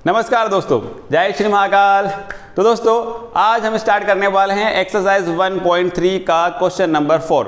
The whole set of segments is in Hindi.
नमस्कार दोस्तों, जय श्री महाकाल। तो दोस्तों आज हम स्टार्ट करने वाले हैं एक्सरसाइज 1.3 का क्वेश्चन नंबर 4।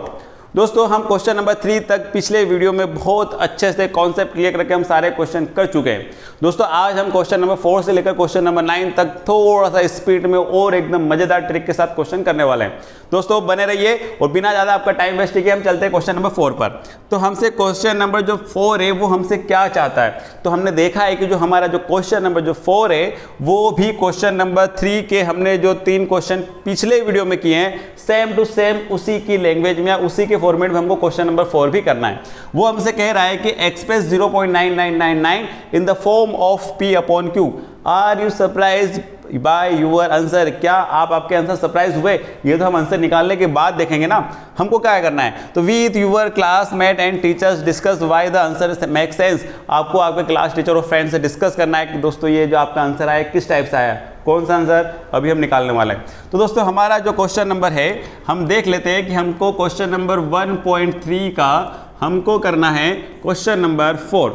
दोस्तों हम क्वेश्चन नंबर 3 तक पिछले वीडियो में बहुत अच्छे से कॉन्सेप्ट क्लियर करके हम सारे क्वेश्चन कर चुके हैं। दोस्तों आज हम क्वेश्चन नंबर 4 से लेकर क्वेश्चन नंबर 9 तक थोड़ा सा स्पीड में और एकदम मजेदार ट्रिक के साथ क्वेश्चन करने वाले हैं। दोस्तों बने रहिए और बिना ज़्यादा आपका टाइम वेस्ट किए हम चलते हैं क्वेश्चन नंबर 4 पर। तो हमसे क्वेश्चन नंबर जो 4 है वो हमसे क्या चाहता है, तो हमने देखा है कि जो हमारा जो क्वेश्चन नंबर जो 4 है वो भी क्वेश्चन नंबर 3 के हमने जो 3 क्वेश्चन पिछले वीडियो में किए हैं सेम टू सेम उसी की लैंग्वेज में या उसी के फॉर्मेट में हमको क्वेश्चन नंबर 4 भी करना है। वो हमसे कह रहा है कि express 0.9999 in the form of P upon Q। Are you surprise by your answer? क्या आप आपके आंसर सरप्राइज हुए? ये तो हम आंसर निकालने के बाद देखेंगे ना। हमको क्या करना है, तो with your classmate and teachers discuss why the answer make sense. आपको आपके क्लास टीचर और फ्रेंड से डिस्कस करना है कि दोस्तों ये जो आपका आंसर आया किस टाइप से आया, कौन सा आंसर अभी हम निकालने वाले हैं। तो दोस्तों हमारा जो क्वेश्चन नंबर है हम देख लेते हैं कि हमको क्वेश्चन नंबर 1.3 का हमको करना है क्वेश्चन नंबर 4।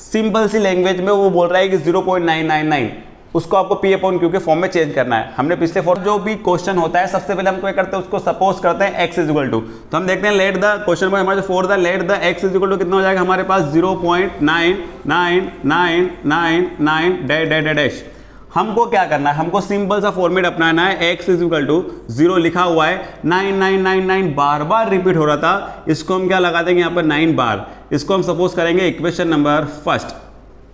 सिंपल सी लैंग्वेज में वो बोल रहा है कि 0.999 उसको आपको P अपॉन Q के फॉर्म में चेंज करना है। हमने पिछले 4 जो भी क्वेश्चन होता है सबसे पहले हम क्या करते हैं, उसको सपोज करते हैं x इक्वल टू। तो हम देखते हैं लेट द क्वेश्चन में हमारा जो 4 था, let the x equal to कितना हो जाएगा हमारे पास 0.9999 डैश। हमको क्या करना है, हमको सिंपल सा फॉर्मेट अपनाना है। x इक्वल टू 0 लिखा हुआ है, 9999 बार बार रिपीट हो रहा था, इसको हम क्या लगा देंगे यहाँ पर 9 बार। इसको हम सपोज करेंगे इक्वेशन नंबर 1।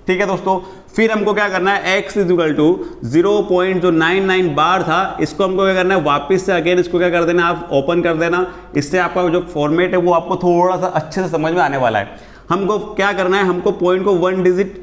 ठीक है दोस्तों, फिर हमको क्या करना है, x इक्वल टू 0.99 बार था, इसको हमको क्या करना है वापस से अगेन इसको क्या कर देना, आप ओपन कर देना। इससे आपका जो फॉर्मेट है वो आपको थोड़ा सा अच्छे से समझ में आने वाला है। हमको क्या करना है, हमको पॉइंट को 1 डिजिट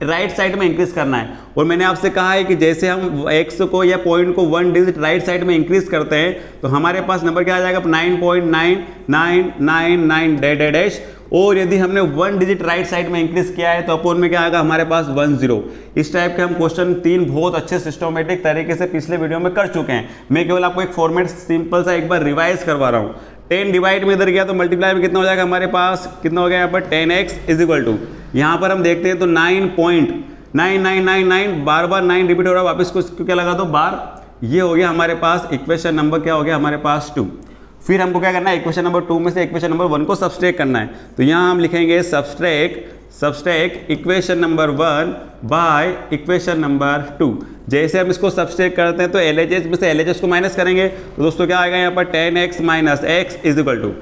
राइट साइड में इंक्रीज करना है। और मैंने आपसे कहा है कि जैसे हम x को या पॉइंट को 1 डिजिट राइट साइड में इंक्रीज करते हैं तो हमारे पास नंबर क्या आ जाएगा 9.9999 डैश। और यदि हमने 1 डिजिट राइट साइड में इंक्रीज किया है तो अपोन में क्या आएगा हमारे पास 10। इस टाइप के हम क्वेश्चन 3 बहुत अच्छे सिस्टमेटिक तरीके से पिछले वीडियो में कर चुके हैं। मैं केवल आपको एक फॉर्मेट सिंपल सा एक बार रिवाइज करवा रहा हूँ। 10 डिवाइड में इधर गया तो मल्टीप्लाई में कितना हो जाएगा हमारे पास, कितना हो गया यहाँ पर 10x इज इक्वल टू, यहाँ पर हम देखते हैं तो 9.9999 बार बार 9 रिपीट हो रहा है, वापस को क्या लगा दो बार। ये हो गया हमारे पास इक्वेशन नंबर क्या हो गया हमारे पास 2। फिर हमको क्या करना है, इक्वेशन नंबर 2 में से इक्वेशन नंबर 1 को सब्सट्रैक्ट करना है। तो यहाँ हम लिखेंगे subtract equation number 1 by equation number 2। जैसे हम इसको सब्सट्रैक्ट करते हैं तो LHS में से LHS को माइनस करेंगे तो दोस्तों क्या आएगा यहाँ पर 10x minus x is equal to.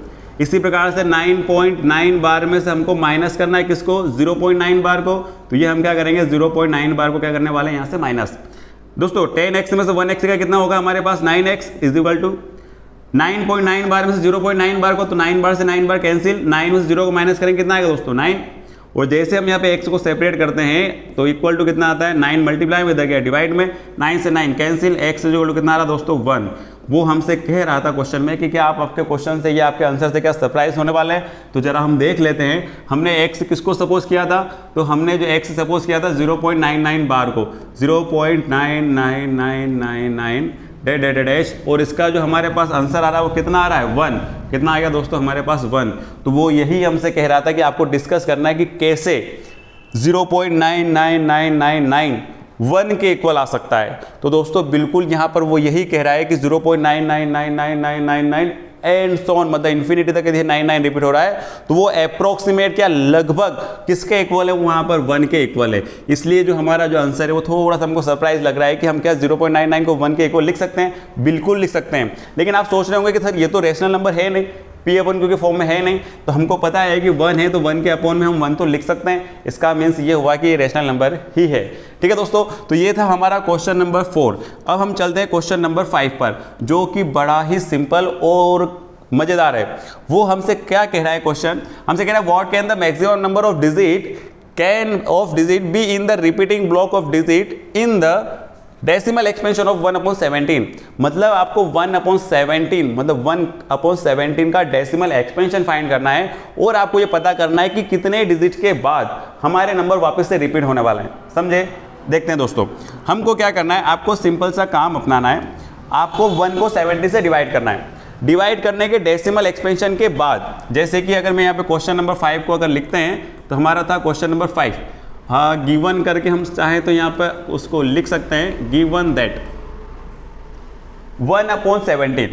इसी प्रकार से 9.9 बार में से हमको माइनस करना है किसको, 0.9 बार को। तो ये हम क्या करेंगे 0.9 बार को क्या करने वाले हैं यहाँ से माइनस। दोस्तों 10x में से 1x का कितना होगा हमारे पास 9x इज इक्वल टू 9.9 बार में से 0.9 बार को, तो 9 बार से 9 बार कैंसिल, 9 में से 0 को माइनस करेंगे कितना आएगा दोस्तों 9। और जैसे हम यहाँ पे x को सेपरेट करते हैं तो इक्वल टू कितना आता है 9 मल्टीप्लाई में इधर गया डिवाइड में, 9 से 9 कैंसिल, x इक्वल टू कितना आ रहा दोस्तों 1। वो हमसे कह रहा था क्वेश्चन में कि क्या आप आपके क्वेश्चन से या आपके आंसर से क्या सरप्राइज होने वाले हैं। तो जरा हम देख लेते हैं हमने x किसको सपोज किया था, तो हमने जो x सपोज किया था 0.99 बार को, 0.99999 डैश। और इसका जो हमारे पास आंसर आ रहा है वो कितना आ रहा है 1। कितना आ गया दोस्तों हमारे पास 1। तो वो यही हमसे कह रहा था कि आपको डिस्कस करना है कि कैसे 0.99999 1 के इक्वल आ सकता है। तो दोस्तों बिल्कुल यहाँ पर वो यही कह रहा है कि 0.9999999 एंड सो ऑन, मतलब इन्फिनिटी तक यदि 99 रिपीट हो रहा है तो वो अप्रोक्सीमेट क्या लगभग किसके इक्वल है, वहाँ पर 1 के इक्वल है। इसलिए जो हमारा जो आंसर है वो थोड़ा सा हमको सरप्राइज लग रहा है कि हम क्या 0.99 को 1 के इक्वल लिख सकते हैं। बिल्कुल लिख सकते हैं, लेकिन आप सोच रहे होंगे कि सर ये तो रेशनल नंबर है नहीं, P अपॉन Q के फॉर्म में है नहीं। तो हमको पता है कि 1 है तो 1 के अपॉन में हम 1 तो लिख सकते हैं। इसका मीन्स ये हुआ कि ये रेशनल नंबर ही है। ठीक है दोस्तों, तो ये था हमारा क्वेश्चन नंबर 4। अब हम चलते हैं क्वेश्चन नंबर 5 पर, जो कि बड़ा ही सिंपल और मजेदार है। वो हमसे क्या कह रहा है क्वेश्चन, हमसे कह रहा है what can the maximum number of digit be in the repeating block of digit in the decimal expansion of 1/17। मतलब आपको 1/17 मतलब 1/17 का डेसिमल एक्सपेंशन फाइंड करना है और आपको ये पता करना है कि कितने डिजिट के बाद हमारे नंबर वापस से रिपीट होने वाले हैं। समझे? देखते हैं दोस्तों, हमको क्या करना है, आपको सिंपल सा काम अपनाना है। आपको 1 को 70 से डिवाइड करना है। डिवाइड करने के डेसिमल एक्सपेंशन के बाद, जैसे कि अगर मैं यहाँ पे क्वेश्चन नंबर 5 को अगर लिखते हैं तो हमारा था क्वेश्चन नंबर 5। हाँ, गिवन करके हम चाहें तो यहाँ पर उसको लिख सकते हैं, गिवन दैट 1/17।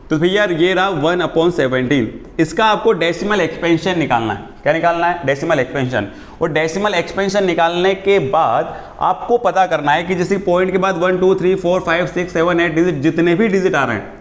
तो भैया ये रहा 1/17। इसका आपको डेसिमल एक्सपेंशन निकालना है। क्या निकालना है? Decimal expansion. और डेसिमल एक्सपेंशन निकालने के बाद आपको पता करना है कि जैसे पॉइंट के बाद 1 2 3 4 5 6 7 8 डिजिट, जितने भी डिजिट आ रहे हैं,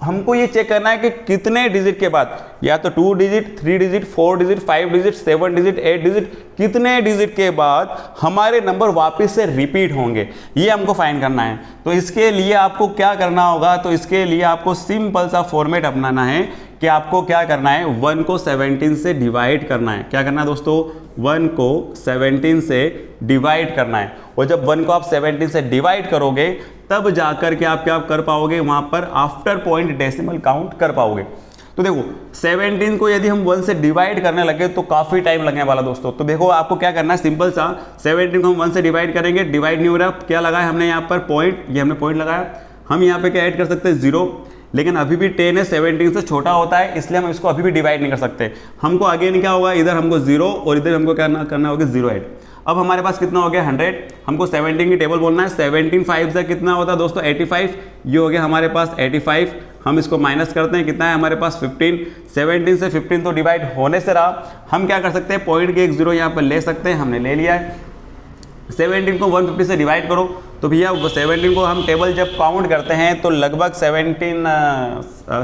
हमको ये चेक करना है कि कितने डिजिट के बाद, या तो 2 digit, 3 digit, 4 digit, 5 digit, 7 digit, 8 digit, कितने डिजिट के बाद हमारे नंबर वापस से रिपीट होंगे, ये हमको फाइंड करना है। तो इसके लिए आपको क्या करना होगा? तो इसके लिए आपको सिंपल सा फॉर्मेट अपनाना है कि आपको क्या करना है, 1 को 17 से डिवाइड करना है। क्या करना है दोस्तों? 1 को 17 से डिवाइड करना है। और जब 1 को आप 17 से डिवाइड करोगे तब जाकर के आप क्या कर पाओगे, वहां पर आफ्टर पॉइंट डेसिमल काउंट कर पाओगे। तो देखो 17 को यदि हम 1 से डिवाइड करने लगे तो काफी टाइम लगने वाला दोस्तों। तो देखो आपको क्या करना है, सिंपल सा 17 को हम 1 से डिवाइड करेंगे, डिवाइड नहीं हो रहा, क्या लगाया हमने यहाँ पर पॉइंट, ये हमने पॉइंट लगाया। हम यहाँ पे क्या ऐड कर सकते हैं? 0। लेकिन अभी भी 10 है, 17 से छोटा होता है, इसलिए हम इसको अभी भी डिवाइड नहीं कर सकते। हमको अगेन क्या होगा, इधर हमको 0 और इधर हमको क्या करना होगा, 0 ऐड। अब हमारे पास कितना हो गया, 100। हमको 17 की टेबल बोलना है। 17 5 से कितना होता है दोस्तों, 85। ये हो गया हमारे पास 85। हम इसको माइनस करते हैं, कितना है हमारे पास 15। 17 से 15 तो डिवाइड होने से रहा। हम क्या कर सकते हैं, पॉइंट के एक 0 यहाँ पर ले सकते हैं, हमने ले लिया है। 17 को 150 से डिवाइड करो तो भैया 17 को हम टेबल जब काउंट करते हैं तो लगभग 17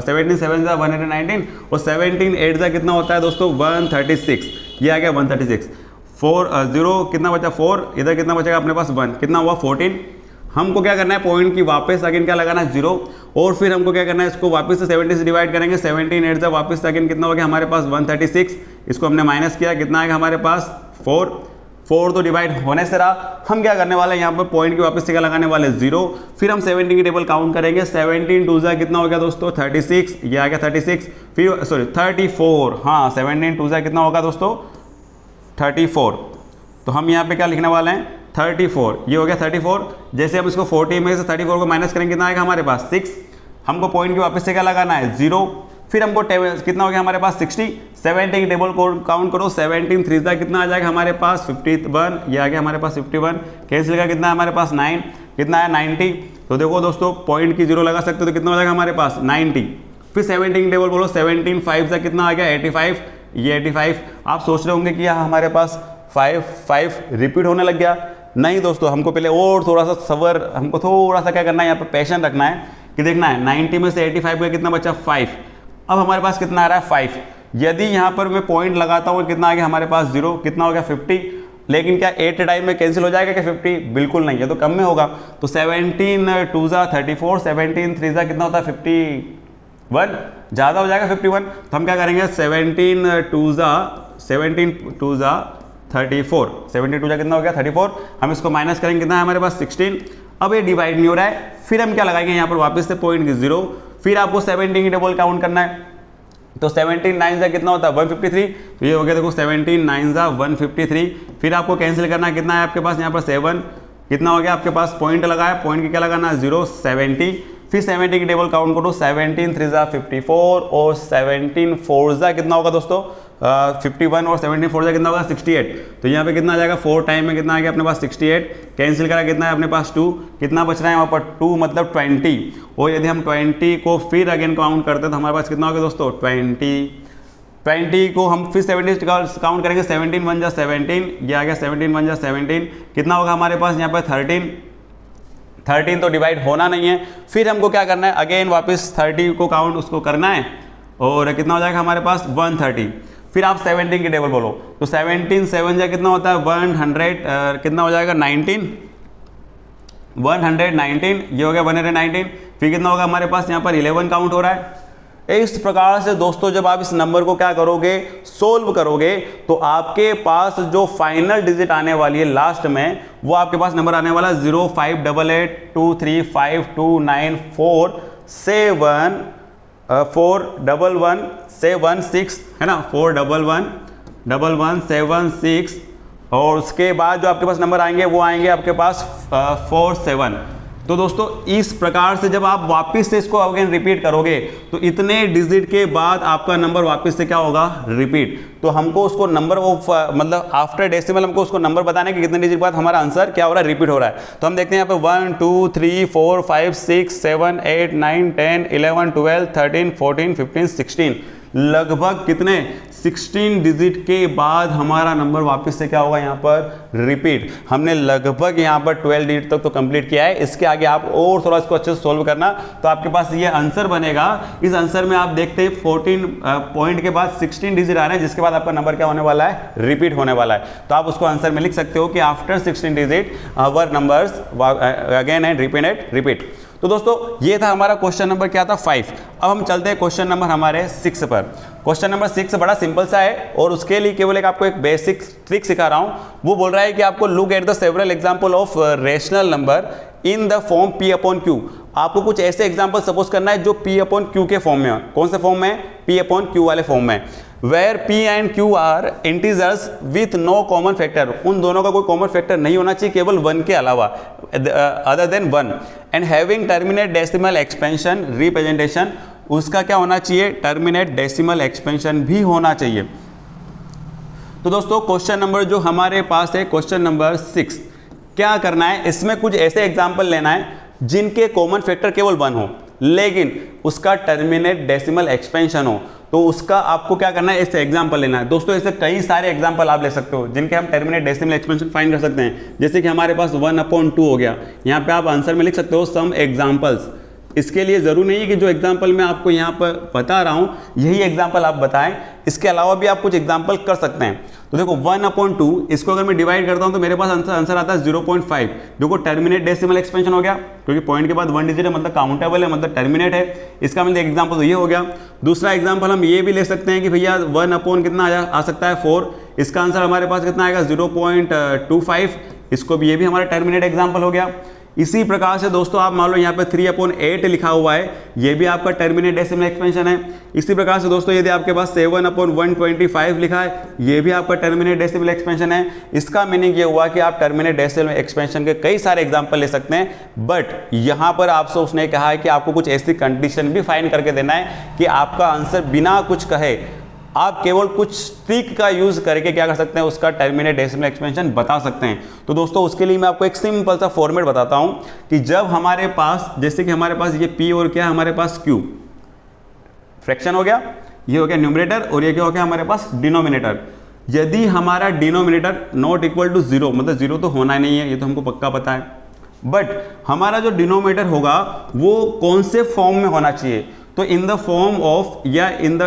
7 119 और 17 8 से कितना होता है दोस्तों, 136। ये आ गया 136। 4 0 कितना बचा, 4। इधर कितना बचेगा अपने पास, 1। कितना हुआ, 14। हमको क्या करना है, पॉइंट की वापस अगेन क्या लगाना है, 0। और फिर हमको क्या करना है, इसको वापस से 70 से डिवाइड करेंगे। 17 8 से वापस अगेन कितना हो गया हमारे पास, 136। इसको हमने माइनस किया, कितना आएगा हमारे पास, 4 तो डिवाइड होने से रहा। हम क्या करने वाले हैं, यहाँ पर पॉइंट की वापस से क्या लगाने वाले, 0। फिर हम 17 की टेबल काउंट करेंगे। 17 2 से कितना हो गया दोस्तों, 36। ये आ गया 36। फिर सॉरी 34, हाँ 17 2 से कितना होगा दोस्तों, 34। तो हम यहाँ पे क्या लिखने वाले हैं, 34। ये हो गया 34। जैसे हम इसको 40 में से 34 को माइनस करेंगे, कितना आएगा हमारे पास, 6। हमको पॉइंट की वापस से क्या लगाना है, 0। फिर हमको कितना हो गया हमारे पास, 60। 17 की टेबल को काउंट करो। 17 3 से कितना आ जाएगा हमारे पास, 51। ये आ गया हमारे पास 51। कैंसिल का कितना है हमारे पास, 9। कितना है, 90। तो देखो दोस्तों पॉइंट की 0 लगा सकते हो तो कितना हो जाएगा हमारे पास, 90। फिर 17 की टेबल बोलो। 17 5 से कितना आ गया, 85। ये 85। आप सोच रहे होंगे कि यहाँ हमारे पास 5 रिपीट होने लग गया। नहीं दोस्तों, हमको पहले और थोड़ा सा हमको थोड़ा सा क्या करना है, यहाँ पर पैशन रखना है कि देखना है 90 में से 85 का कितना बचा, 5। अब हमारे पास कितना आ रहा है, 5। यदि यहाँ पर मैं पॉइंट लगाता हूँ, कितना आ गया हमारे पास, 0। कितना हो गया, 50। लेकिन क्या 8 टाइम में कैंसिल हो जाएगा क्या 50? बिल्कुल नहीं है, तो कम में होगा। तो 17 2 जा 34, 17 3 जा कितना होता है, 51। ज़्यादा हो जाएगा 51। तो हम क्या करेंगे, 17 2 जा 34। 17 2 जा कितना हो गया, 34। हम इसको माइनस करेंगे, कितना है हमारे पास, 16। अब ये डिवाइड नहीं हो रहा है। फिर हम क्या लगाएंगे यहाँ पर वापस से पॉइंट की 0। फिर आपको 17 की टेबल काउंट करना है। तो 17 9 जा कितना होता है, 153। तो ये हो गया देखो 17 9 जा 153। फिर आपको कैंसिल करना है, कितना है आपके पास यहाँ पर, 7। कितना हो गया आपके पास, पॉइंट लगाया, पॉइंट की क्या लगाना है, 0 70। फिर 70 की टेबल काउंट करो। 17 3 जा 54 और 17 4 जा कितना होगा दोस्तों, 51 और 17 4 जा कितना होगा, 68। तो यहाँ पे कितना आ जाएगा, 4 टाइम में कितना आ गया अपने पास, 68। कैंसिल करा, कितना है अपने पास, 2। कितना बच रहा है वहाँ पर, 2 मतलब 20। और यदि हम 20 को फिर अगेन काउंट करते हैं तो हमारे पास कितना होगा दोस्तों, 20 को हम फिर 70 काउंट करेंगे। 17 1 जा 17। ये आ गया 17 1 जा 17। कितना होगा हमारे पास यहाँ पर, 13 तो डिवाइड होना नहीं है। फिर हमको क्या करना है, अगेन वापस 30 को काउंट उसको करना है और कितना हो जाएगा हमारे पास, 130। फिर आप 17 की टेबल बोलो। तो 17 7 जा कितना होता है, 100। कितना हो जाएगा, 19। 119। ये हो गया 119। फिर कितना होगा हमारे पास यहाँ पर, 11 काउंट हो रहा है। इस प्रकार से दोस्तों जब आप इस नंबर को क्या करोगे, सोल्व करोगे, तो आपके पास जो फाइनल डिजिट आने वाली है लास्ट में, वो आपके पास नंबर आने वाला 058823574117 है ना, 41117 और उसके बाद जो आपके पास नंबर आएंगे वो आएंगे आपके पास 47। तो दोस्तों इस प्रकार से जब आप वापस से इसको अगेन रिपीट करोगे तो इतने डिजिट के बाद आपका नंबर वापस से क्या होगा, रिपीट। तो हमको उसको नंबर ऑफ मतलब आफ्टर डेसिमल हमको उसको नंबर बताना है कि कितने डिजिट के बाद हमारा आंसर क्या हो रहा है, रिपीट हो रहा है। तो हम देखते हैं यहाँ पे 1 2 3 4 5 6 7 8 9 10 11 12 13 14 15 16 लगभग कितने 16 डिजिट के बाद हमारा नंबर वापस से क्या होगा यहाँ पर, रिपीट। हमने लगभग यहाँ पर 12 डिजिट तक तो कंप्लीट किया है। इसके आगे आप और थोड़ा इसको अच्छे से सोल्व करना, तो आपके पास ये आंसर बनेगा। इस आंसर में आप देखते हैं 14 पॉइंट के बाद 16 डिजिट आ रहे हैं, जिसके बाद आपका नंबर क्या होने वाला है, रिपीट होने वाला है। तो आप उसको आंसर में लिख सकते हो कि after 16 digit our numbers again and repeat. तो दोस्तों ये था हमारा क्वेश्चन नंबर क्या था, 5। अब हम चलते हैं क्वेश्चन नंबर हमारे 6 पर। क्वेश्चन नंबर 6 बड़ा सिंपल सा है और उसके लिए केवल एक आपको एक बेसिक ट्रिक सिखा रहा हूं। वो बोल रहा है कि आपको look at the several example of rational number in the form P/Q। आपको कुछ ऐसे एग्जांपल सपोज करना है जो P/Q के फॉर्म में है। कौन से फॉर्म में, P/Q वाले फॉर्म में, where P and Q are integers with no common factor. उन दोनों का कोई कॉमन फैक्टर नहीं होना चाहिए केवल 1 के अलावा, other than 1, and having terminate decimal expansion representation. उसका क्या होना चाहिए, टर्मिनेट डेसिमल एक्सपेंशन भी होना चाहिए। तो दोस्तों क्वेश्चन नंबर जो हमारे पास है, क्वेश्चन नंबर 6, क्या करना है, इसमें कुछ ऐसे एग्जाम्पल लेना है जिनके कॉमन फैक्टर केवल 1 हो लेकिन उसका टर्मिनेट डेसिमल एक्सपेंशन हो। तो उसका आपको क्या करना है, ऐसे एग्जांपल लेना है। दोस्तों ऐसे कई सारे एग्जांपल आप ले सकते हो जिनके हम टर्मिनेट डेसिमल एक्सपेंशन फाइंड कर सकते हैं। जैसे कि हमारे पास 1/2 हो गया, यहाँ पे आप आंसर में लिख सकते हो सम एग्जांपल्स। इसके लिए ज़रूरी नहीं है कि जो एग्जांपल मैं आपको यहाँ पर बता रहा हूँ यही एग्जांपल आप बताएं, इसके अलावा भी आप कुछ एग्जांपल कर सकते हैं। तो देखो 1/2 इसको अगर मैं डिवाइड करता हूँ तो मेरे पास आंसर आता है 0.5। देखो टर्मिनेट डेसिमल एक्सपेंशन हो गया क्योंकि पॉइंट के बाद 1 डिजिट है, मतलब काउंटेबल है, मतलब टर्मिनेट है। इसका मतलब एग्जांपल तो ये हो गया। दूसरा एग्जांपल हम ये भी ले सकते हैं कि भैया 1/ कितना आ सकता है 4। इसका आंसर हमारे पास कितना आएगा 0.25। इसको भी, ये भी हमारा टर्मिनेट एग्जांपल हो गया। इसी प्रकार से दोस्तों आप मान लो यहाँ पे 3/8 लिखा हुआ है, ये भी आपका टर्मिनेट डेसिमल एक्सपेंशन है। इसी प्रकार से दोस्तों यदि आपके पास 7/125 लिखा है, ये भी आपका टर्मिनेट डेसिमल एक्सपेंशन है। इसका मीनिंग ये हुआ कि आप टर्मिनेट डेसिमल एक्सपेंशन के कई सारे एग्जांपल ले सकते हैं, बट यहाँ पर आपसे उसने कहा है कि आपको कुछ ऐसी कंडीशन भी फाइंड करके देना है कि आपका आंसर बिना कुछ कहे आप केवल कुछ ट्रिक का यूज करके क्या कर सकते हैं, उसका टर्मिनेट डेसिमल एक्सपेंशन बता सकते हैं। तो दोस्तों उसके लिए मैं आपको एक सिंपल सा फॉर्मेट बताता हूं कि जब हमारे पास, जैसे कि हमारे पास ये P और क्या है हमारे पास Q, फ्रैक्शन हो गया, ये हो गया न्यूमरेटर और ये क्या हो गया हमारे पास डिनोमिनेटर। यदि हमारा डिनोमिनेटर नॉट इक्वल टू 0, मतलब 0 तो होना नहीं है, ये तो हमको पक्का पता है, बट हमारा जो डिनोमिनेटर होगा वो कौन से फॉर्म में होना चाहिए, तो इन द फॉर्म ऑफ या इन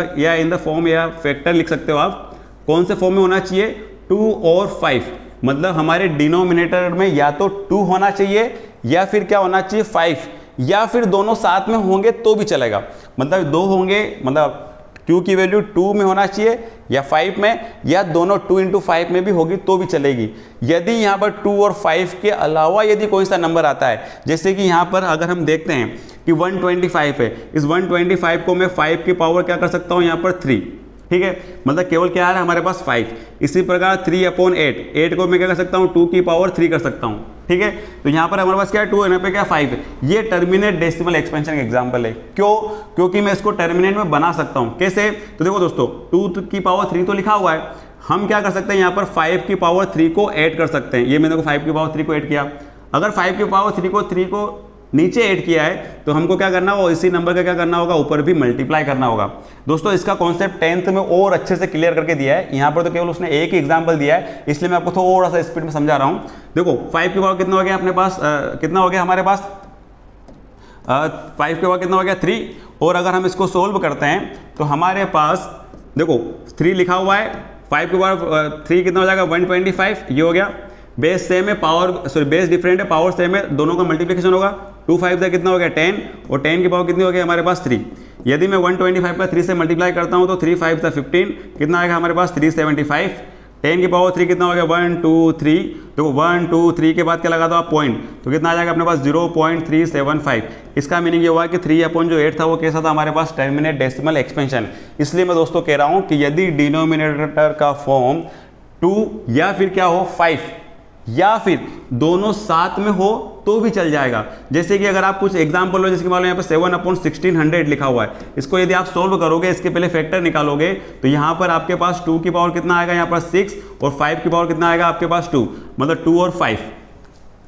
द फॉर्म या फैक्टर लिख सकते हो आप, कौन से फॉर्म में होना चाहिए 2 और 5। मतलब हमारे डिनोमिनेटर में या तो 2 होना चाहिए या फिर क्या होना चाहिए 5, या फिर दोनों साथ में होंगे तो भी चलेगा। मतलब 2 होंगे, मतलब Q की वैल्यू 2 में होना चाहिए या 5 में, या दोनों 2 × 5 में भी होगी तो भी चलेगी। यदि यहाँ पर 2 और 5 के अलावा यदि कोई सा नंबर आता है, जैसे कि यहाँ पर अगर हम देखते हैं कि 125 है, इस 125 को मैं 5 की पावर क्या कर सकता हूँ यहाँ पर 3, ठीक है, मतलब केवल क्या है हमारे पास 5। इसी प्रकार 3/8, 8 को मैं क्या कर सकता हूँ 2 की पावर 3 कर सकता हूँ, ठीक है। तो यहाँ पर हमारे पास क्या है 2, यहाँ पे क्या 5 है। ये टर्मिनेट डेसिमल एक्सपेंशन का एग्जांपल है। क्यों? क्योंकि मैं इसको टर्मिनेट में बना सकता हूँ। कैसे? तो देखो दोस्तों 2 की पावर 3 तो लिखा हुआ है, हम क्या कर सकते हैं यहाँ पर 5 की पावर 3 को ऐड कर सकते हैं। ये मैंने 5 की पावर 3 को ऐड किया, अगर 5 की पावर 3 को नीचे ऐड किया है तो हमको क्या करना होगा, इसी नंबर का क्या करना होगा, ऊपर भी मल्टीप्लाई करना होगा। दोस्तों इसका कॉन्सेप्ट 10th में और अच्छे से क्लियर करके दिया है, यहाँ पर तो केवल उसने एक ही एग्जांपल दिया है, इसलिए मैं आपको थोड़ा सा स्पीड में समझा रहा हूँ। देखो 5 की पावर कितना हो गया अपने पास, कितना हो गया हमारे पास 5 की पावर कितना हो गया 3, और अगर हम इसको सोल्व करते हैं तो हमारे पास देखो 3 लिखा हुआ है, 5 की पावर 3 कितना हो जाएगा 125, ये हो गया। बेस सेम है, पावर सॉरी बेस डिफरेंट है, पावर सेम है, दोनों का मल्टीप्लिकेशन होगा। 2 5 से कितना हो गया 10, और 10 की पावर कितनी हो गई हमारे पास 3। यदि मैं 125 का 3 से मल्टीप्लाई करता हूं तो 3 5 से 15, कितना आएगा हमारे पास 375। 10 की पावर 3 कितना हो गया 1 2 3, देखो 1 2 3 के बाद क्या लगा दो आप पॉइंट, तो कितना आ जाएगा अपने पास 0.375। इसका मीनिंग ये हुआ कि 3/8 था वो कैसा था हमारे पास टर्मिनेट डेसिमल एक्सपेंशन। इसलिए मैं दोस्तों कह रहा हूँ कि यदि डिनोमिनेटर का फॉर्म 2 या फिर क्या हो 5 या फिर दोनों साथ में हो तो भी चल जाएगा। जैसे कि अगर आप कुछ एग्जाम्पल लो, जैसे मान लो यहाँ पे 7/1600 लिखा हुआ है, इसको यदि आप सोल्व करोगे, इसके पहले फैक्टर निकालोगे, तो यहाँ पर आपके पास 2 की पावर कितना आएगा, यहाँ पर 6 और 5 की पावर कितना आएगा आपके पास 2, मतलब 2 और 5।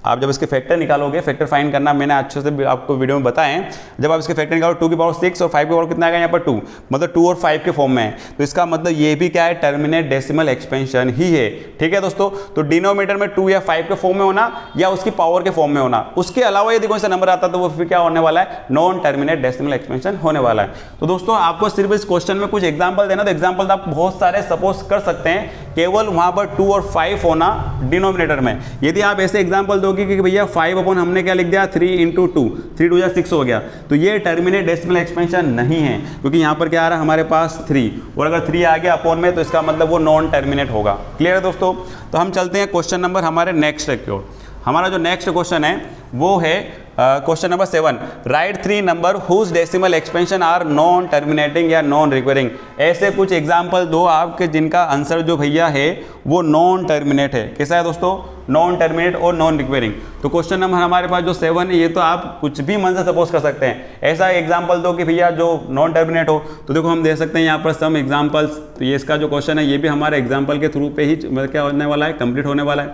आप जब इसके फैक्टर निकालोगे, फैक्टर फाइंड करना मैंने अच्छे से आपको वीडियो में बताएं, जब आप इसके फैक्टर निकालो 2 की पावर 6 और 5 की पावर कितना आएगा यहाँ पर 2, मतलब 2 और 5 के फॉर्म में है। तो इसका मतलब ये भी क्या है, टर्मिनेट डेसिमल एक्सपेंशन ही है। ठीक है दोस्तों, तो डिनोमिनेटर में 2 या 5 के फॉर्म में होना या उसकी पावर के फॉर्म में होना, उसके अलावा यदि कोई सा नंबर आता तो वो फिर क्या होने वाला है, नॉन टर्मिनेट डेसिमल एक्सपेंशन होने वाला है। तो दोस्तों आपको सिर्फ इस क्वेश्चन में कुछ एग्जाम्पल देना, तो एग्जाम्पल आप बहुत सारे सपोज कर सकते हैं, केवल वहां पर 2 और 5 होना डिनोमिनेटर में। यदि आप ऐसे एग्जाम्पल दोगे कि भैया 5 अपॉन हमने क्या लिख दिया 3 × 2, 3 2 6 हो गया, तो ये टर्मिनेट डेसिमल एक्सपेंशन नहीं है, क्योंकि यहाँ पर क्या आ रहा है हमारे पास 3, और अगर 3 आ गया अपॉन में तो इसका मतलब वो नॉन टर्मिनेट होगा। क्लियर है दोस्तों। तो हम चलते हैं क्वेश्चन नंबर हमारे नेक्स्ट की ओर। हमारा जो नेक्स्ट क्वेश्चन है वो है question number 7, right 3 number whose decimal expansion are non terminating या नॉन रिक्वेरिंग। ऐसे कुछ एग्जाम्पल दो आपके जिनका आंसर जो भैया है वो नॉन टर्मिनेट है। कैसा है दोस्तों, नॉन टर्मिनेट और नॉन रिक्वेरिंग। तो क्वेश्चन नंबर हमारे पास जो 7 है, ये तो आप कुछ भी मन से सपोज कर सकते हैं। ऐसा एग्जाम्पल दो कि भैया जो नॉन टर्मिनेट हो, तो देखो हम दे सकते हैं यहाँ पर सम एग्जाम्पल्स। तो ये इसका जो क्वेश्चन है ये भी हमारे एग्जाम्पल के थ्रू पे ही मतलब क्या होने वाला है, कंप्लीट होने वाला है।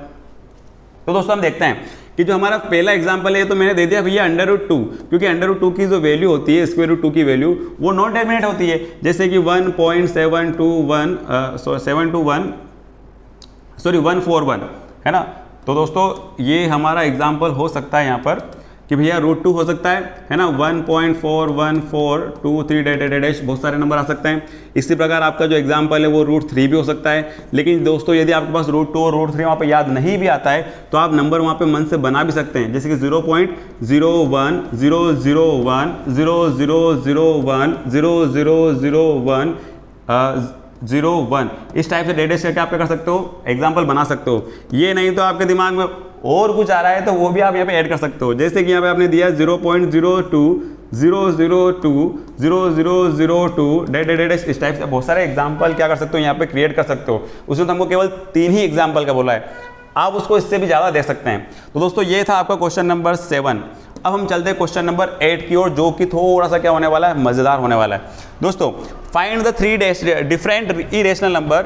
तो दोस्तों हम देखते हैं कि जो हमारा पहला एग्जांपल है तो मैंने दे दिया भैया √2, क्योंकि √2 की जो वैल्यू होती है, स्क्वायर रूट 2 की वैल्यू, वो नॉन टर्मिनेट होती है। जैसे कि 1.141 है ना। तो दोस्तों ये हमारा एग्जांपल हो सकता है यहाँ पर कि भैया √2 हो सकता है ना, 1.41423 बहुत सारे नंबर आ सकते हैं। इसी प्रकार आपका जो एग्जांपल है वो √3 भी हो सकता है। लेकिन दोस्तों यदि आपके पास √2 और √3 वहाँ पे याद नहीं भी आता है तो आप नंबर वहाँ पे मन से बना भी सकते हैं, जैसे कि 0.0100100010001 इस टाइप से डेटा करके आप क्या कर सकते हो, एग्जाम्पल बना सकते हो। ये नहीं तो आपके दिमाग में और कुछ आ रहा है तो वो भी आप यहाँ पे ऐड कर सकते हो। जैसे कि यहाँ पे आपने दिया 0.0200020002 इस टाइप से बहुत सारे एग्जाम्पल क्या कर सकते हो यहाँ पे क्रिएट कर सकते हो। उसमें तो हमको केवल 3 ही एग्जाम्पल का बोला है, आप उसको इससे भी ज़्यादा दे सकते हैं। तो दोस्तों ये था आपका क्वेश्चन नंबर 7। अब हम चलते हैं क्वेश्चन नंबर 8 की ओर, जो कि थोड़ा सा क्या होने वाला है, मज़ेदार होने वाला है। दोस्तों find the 3 different irrational number,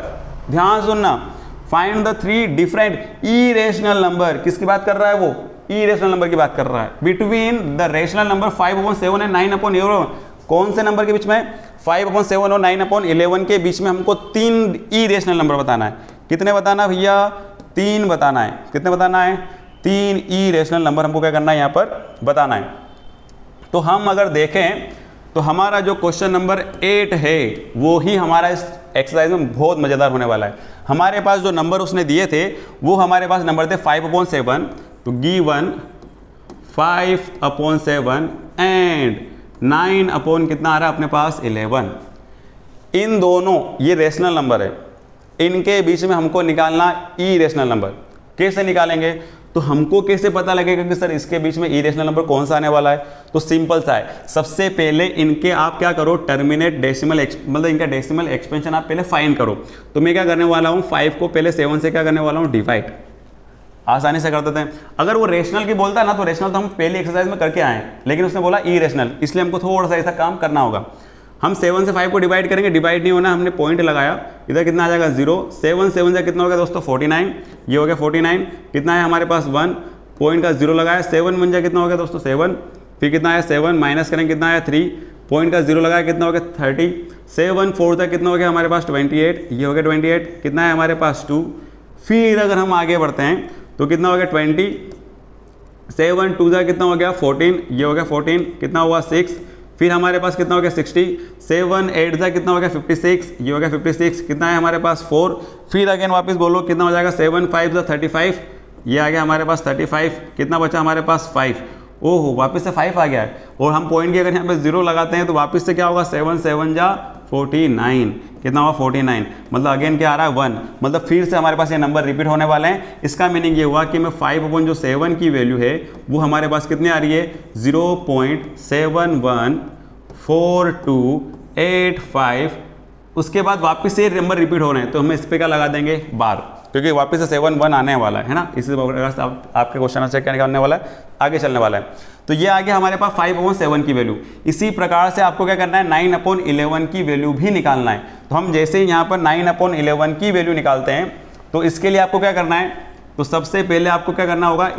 ध्यान सुनना, find the 3 different irrational number. किसकी बात कर रहा है वो, इरेशनल नंबर की बात कर रहा है। Between the rational number 5/7 and 9/11। कौन से नंबर के बीच में, 5/7 और 9/11 के बीच में हमको 3 इरेशनल नंबर बताना है। कितने बताना भैया, 3 बताना है। कितने बताना है, 3 इरेशनल नंबर हमको क्या करना है यहाँ पर बताना है। तो हम अगर देखें तो हमारा जो क्वेश्चन नंबर 8 है वो ही हमारा इस एक्सरसाइज में बहुत मज़ेदार होने वाला है। हमारे पास जो नंबर उसने दिए थे वो हमारे पास नंबर थे 5/7, तो गिवन 5/7 एंड 9 कितना आ रहा है अपने पास 11। इन दोनों ये रेशनल नंबर है, इनके बीच में हमको निकालना इरेशनल नंबर। कैसे निकालेंगे, तो हमको कैसे पता लगेगा कि सर इसके बीच में इरेशनल नंबर कौन सा आने वाला है। तो सिंपल सा है, सबसे पहले इनके आप क्या करो, टर्मिनेट डेसिमल मतलब इनका डेसिमल एक्सपेंशन आप पहले फाइंड करो। तो मैं क्या करने वाला हूँ, 5 को पहले 7 से क्या करने वाला हूँ, डिवाइड। आसानी से कर देते हैं। अगर वो रेशनल की बोलता है ना तो रेशनल तो हम पहली एक्सरसाइज में करके आए, लेकिन उसने बोला इरेशनल, इसलिए हमको थोड़ा सा ऐसा काम करना होगा। हम 7 से 5 को डिवाइड करेंगे, डिवाइड नहीं होना, हमने पॉइंट लगाया, इधर कितना आ जाएगा 0। 7 से कितना हो गया दोस्तों 49, ये हो गया 49। कितना है हमारे पास 1, पॉइंट का 0 लगाया, 7 बन जाए कितना हो गया दोस्तों 7। फिर कितना आया 7, माइनस करेंगे कितना आया 3, पॉइंट का 0 लगाया कितना हो गया 30। 7 4 तक कितना हो गया हमारे पास 28, ये हो गया 28। कितना है हमारे पास 2। फिर अगर हम आगे बढ़ते हैं तो कितना हो गया 20। 7 2 तक कितना हो गया 14, ये हो गया 14। कितना हुआ 6। फिर हमारे पास कितना हो गया 60। 7 8 तक कितना हो गया 56, ये हो गया 56। कितना है हमारे पास 4। फिर अगेन वापस बोलो कितना हो जाएगा 7 5 35, ये आ गया हमारे पास 35। कितना बचा हमारे पास 5। ओहो वापस से 5 आ गया है, और हम पॉइंट की अगर यहाँ पे 0 लगाते हैं तो वापस से क्या होगा 7 7 जा 49। कितना हुआ 49, मतलब अगेन क्या आ रहा है 1, मतलब फिर से हमारे पास ये नंबर रिपीट होने वाले हैं। इसका मीनिंग ये हुआ कि मैं 5/7 की वैल्यू है वो हमारे पास कितनी आ रही है 0.714285। उसके बाद वापस से नंबर रिपीट हो रहे हैं तो हम इस पर क्या लगा देंगे बार। क्योंकि वापस से 7 1 आने वाला है ना, इसी प्रकार से आपके क्वेश्चन आंसर क्या निकालने वाला है, आगे चलने वाला है। तो ये आ गया हमारे पास 5/7 की वैल्यू। इसी प्रकार से आपको क्या करना है, 9/11 की वैल्यू भी निकालना है। तो हम जैसे ही यहाँ पर 9/11 की वैल्यू निकालते हैं, तो इसके लिए आपको क्या करना है, तो सबसे पहले आपको क्या करना होगा,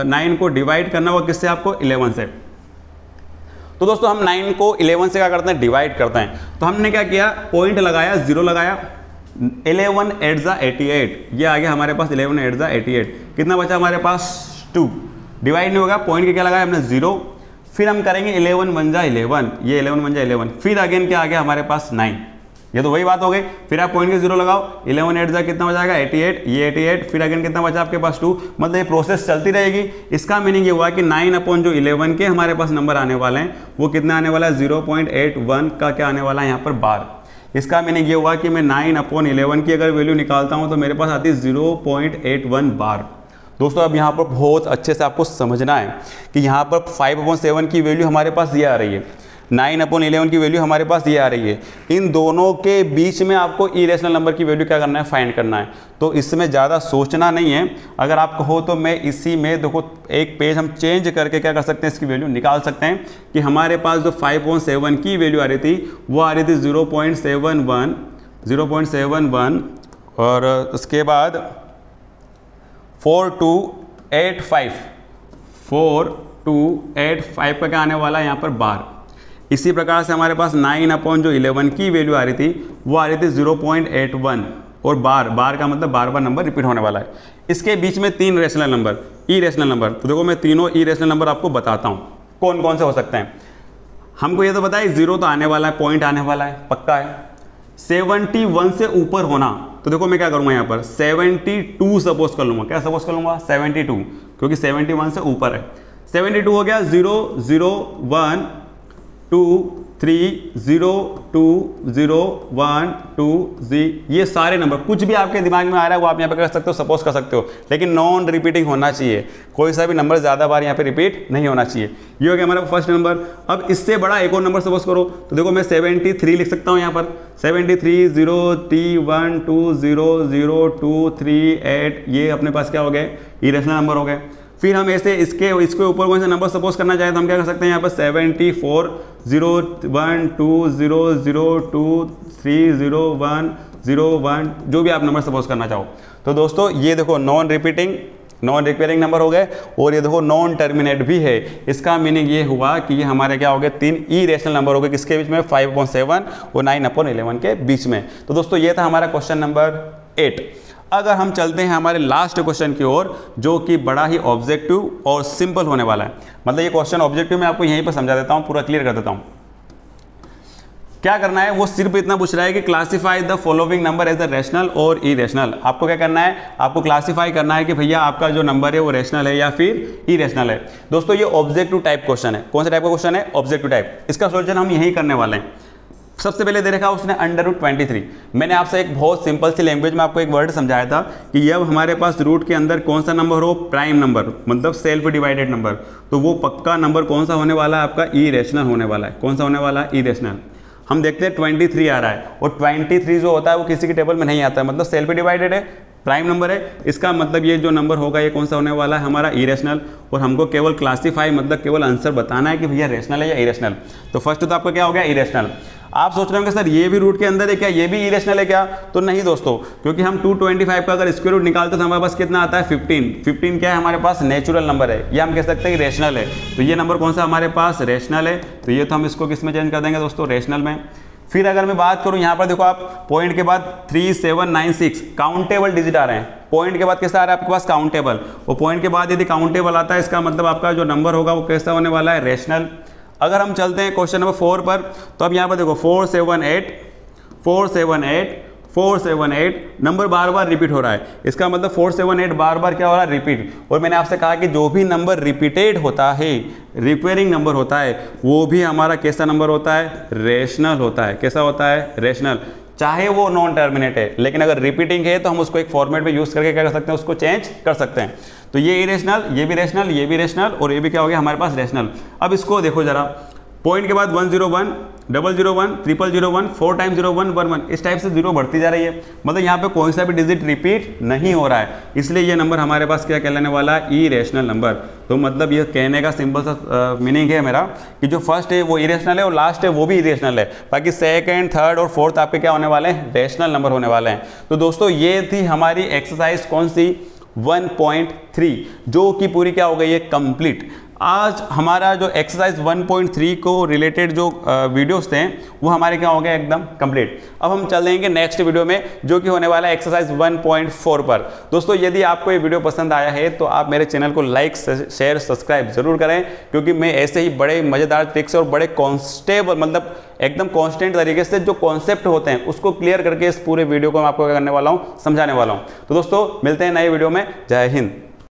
9 को डिवाइड करना होगा किससे, आपको 11 से। तो दोस्तों हम 9 को 11 से क्या करते हैं, डिवाइड करते हैं। तो हमने क्या किया, पॉइंट लगाया, 0 लगाया, 11 8 88, ये आ गया हमारे पास 11 8 88। कितना बचा हमारे पास 2, डिवाइड नहीं होगा, पॉइंट के क्या लगाया हमने 0, फिर हम करेंगे 11 1 11, ये 11 1 11, फिर अगेन क्या आ गया हमारे पास 9, ये तो वही बात हो गई। फिर आप पॉइंट के 0 लगाओ, 11 8 कितना हो जाएगा 88, ये 88, फिर अगेन कितना बचा आपके पास 2, मतलब ये प्रोसेस चलती रहेगी। इसका मीनिंग ये हुआ कि 9/11 के हमारे पास नंबर आने वाले हैं, वो कितना आने वाला है, 0.81 का क्या आने वाला है यहाँ पर बार। इसका मीनिंग ये हुआ कि मैं 9/11 की अगर वैल्यू निकालता हूँ तो मेरे पास आती है 0.81 बार। दोस्तों अब यहाँ पर बहुत अच्छे से आपको समझना है कि यहाँ पर 5/7 की वैल्यू हमारे पास ये आ रही है, 9/11 की वैल्यू हमारे पास ये आ रही है। इन दोनों के बीच में आपको इरेशनल नंबर की वैल्यू क्या करना है, फाइंड करना है। तो इसमें ज़्यादा सोचना नहीं है, अगर आपको हो तो मैं इसी में देखो एक पेज हम चेंज करके क्या कर सकते हैं, इसकी वैल्यू निकाल सकते हैं कि हमारे पास जो 5/7 की वैल्यू आ रही थी वो आ रही थी 0.71 और उसके बाद 4285 का क्या आने वाला है यहाँ पर बार। इसी प्रकार से हमारे पास 9/11 की वैल्यू आ रही थी, वो आ रही थी 0.81 और बार का मतलब बार बार नंबर रिपीट होने वाला है। इसके बीच में 3 रेशनल नंबर, इरेशनल नंबर। तो देखो मैं तीनों इरेशनल नंबर आपको बताता हूँ कौन कौन से हो सकते हैं। हमको ये तो पता है 0 तो आने वाला है, पॉइंट आने वाला है, पक्का है। 71 से ऊपर होना, तो देखो मैं क्या करूँगा यहाँ पर 72 सपोज कर लूँगा, क्या सपोज कर लूँगा 72, क्योंकि 71 से ऊपर है। 72 हो गया, 0 0 1 2 3 0 2 0 1 2 0, ये सारे नंबर कुछ भी आपके दिमाग में आ रहा है वो आप यहाँ पे कर सकते हो, सपोज कर सकते हो, लेकिन नॉन रिपीटिंग होना चाहिए। कोई सा भी नंबर ज़्यादा बार यहाँ पे रिपीट नहीं होना चाहिए। ये हो गया हमारा फर्स्ट नंबर। अब इससे बड़ा एक और नंबर सपोज करो, तो देखो मैं 73 लिख सकता हूँ यहाँ पर, 73 0 3 1 2 0 0 2 3 8, ये अपने पास क्या हो गए, इरेशनल नंबर हो गए। फिर हम ऐसे इसके ऊपर कौन सा नंबर सपोज करना चाहें तो हम क्या कर सकते हैं यहाँ पर 74 0 1 2 0 0 2 3 0 1 0 1, जो भी आप नंबर सपोज करना चाहो। तो दोस्तों ये देखो नॉन रिपीटिंग नंबर हो गए, और ये देखो नॉन टर्मिनेट भी है। इसका मीनिंग ये हुआ कि ये हमारे क्या हो गए, 3 इरेशनल नंबर हो गए, किसके बीच में, 5/7 और 9/11 के बीच में। तो दोस्तों ये था हमारा क्वेश्चन नंबर 8। अगर हम चलते हैं हमारे लास्ट क्वेश्चन की ओर, जो कि बड़ा ही ऑब्जेक्टिव और सिंपल होने वाला है। मतलब ये क्वेश्चन ऑब्जेक्टिव मैं आपको यहीं पर समझा देता हूँ, पूरा क्लियर कर देता हूँ। क्या करना है, वो सिर्फ इतना पूछ रहा है कि classify the following number as the rational और इरेशनल। आपको क्या करना है, आपको क्लासिफाई करना है कि भैया आपका जो नंबर है वो रेशनल है या फिर इरेशनल है। दोस्तों ये ऑब्जेक्टिव टाइप क्वेश्चन है। कौन सा टाइप का क्वेश्चन है, ऑब्जेक्टिव टाइप। इसका सोल्यूशन हम यही करने वाले हैं। सबसे पहले दे रखा उसने √23। मैंने आपसे एक बहुत सिंपल सी लैंग्वेज में आपको एक वर्ड समझाया था कि जब हमारे पास रूट के अंदर कौन सा नंबर हो, प्राइम नंबर, मतलब सेल्फ डिवाइडेड नंबर, तो वो पक्का नंबर कौन सा होने वाला है, आपका इरेशनल होने वाला है। कौन सा होने वाला है, इरेशनल। हम देखते हैं 23 आ रहा है, और 23 जो होता है वो किसी की टेबल में नहीं आता है, मतलब सेल्फ डिवाइडेड है, प्राइम नंबर है। इसका मतलब ये जो नंबर होगा ये कौन सा होने वाला है, हमारा इरेशनल। और हमको केवल क्लासीफाई मतलब केवल आंसर बताना है कि भैया रेशनल है या इरेशनल। तो फर्स्ट तो आपका क्या हो गया, इरेशनल। आप सोच रहे होंगे सर ये भी रूट के अंदर है क्या, ये भी इरेशनल है क्या, तो नहीं दोस्तों, क्योंकि हम 225 का अगर स्क्वायर रूट निकालते तो हमारे पास कितना आता है 15 क्या है हमारे पास, नेचुरल नंबर है, ये हम कह सकते हैं कि रेशनल है। तो ये नंबर कौन सा हमारे पास, रेशनल है। तो ये तो हम इसको किस में चेंज कर देंगे दोस्तों, रेशनल में। फिर अगर मैं बात करूं यहाँ पर देखो आप पॉइंट के बाद 3796 काउंटेबल डिजिट आ रहे हैं। पॉइंट के बाद कैसा आ रहा है आपके पास, काउंटेबल। और पॉइंट के बाद यदि काउंटेबल आता है इसका मतलब आपका जो नंबर होगा वो कैसा होने वाला है, रेशनल। अगर हम चलते हैं क्वेश्चन नंबर 4 पर, तो अब यहाँ पर देखो 478 नंबर बार बार रिपीट हो रहा है। इसका मतलब 478 बार बार क्या हो रहा है, रिपीट। और मैंने आपसे कहा कि जो भी नंबर रिपीटेड होता है, रिपेयरिंग नंबर होता है, वो भी हमारा कैसा नंबर होता है, रेशनल होता है। कैसा होता है, रेशनल। चाहे वो नॉन टर्मिनेट है, लेकिन अगर रिपीटिंग है तो हम उसको एक फॉर्मेट में यूज करके क्या कर सकते हैं, उसको चेंज कर सकते हैं। तो ये इरेशनल, ये भी रेशनल, ये भी रेशनल, और ये भी क्या हो गया हमारे पास, रेशनल। अब इसको देखो जरा, पॉइंट के बाद 101, 001, 0001, 4 टाइम्स 01, 11, इस टाइप से जीरो बढ़ती जा रही है। मतलब यहाँ पे कोई सा भी डिजिट रिपीट नहीं हो रहा है, इसलिए ये नंबर हमारे पास क्या कहलाने वाला है, इरेशनल नंबर। तो मतलब ये कहने का सिंपल सा मीनिंग है मेरा कि जो फर्स्ट है वो इरेशनल है और लास्ट है वो भी इरेशनल है, बाकी सेकंड, थर्ड और फोर्थ आपके क्या होने वाले हैं, रैशनल नंबर होने वाले हैं। तो दोस्तों ये थी हमारी एक्सरसाइज कौन सी, 1.3, जो कि पूरी क्या हो गई है, कंप्लीट। आज हमारा जो एक्सरसाइज 1.3 को रिलेटेड जो वीडियोस थे वो हमारे क्या हो गए, एकदम कंप्लीट। अब हम चलेंगे नेक्स्ट वीडियो में जो कि होने वाला है एक्सरसाइज 1.4 पर। दोस्तों यदि आपको ये वीडियो पसंद आया है तो आप मेरे चैनल को लाइक, शेयर, सब्सक्राइब जरूर करें, क्योंकि मैं ऐसे ही बड़े मज़ेदार ट्रिक्स और बड़े कॉन्स्टेबल मतलब एकदम कॉन्स्टेंट तरीके से जो कॉन्सेप्ट होते हैं उसको क्लियर करके इस पूरे वीडियो को मैं आपको क्या करने वाला हूँ, समझाने वाला हूँ। तो दोस्तों मिलते हैं नए वीडियो में। जय हिंद।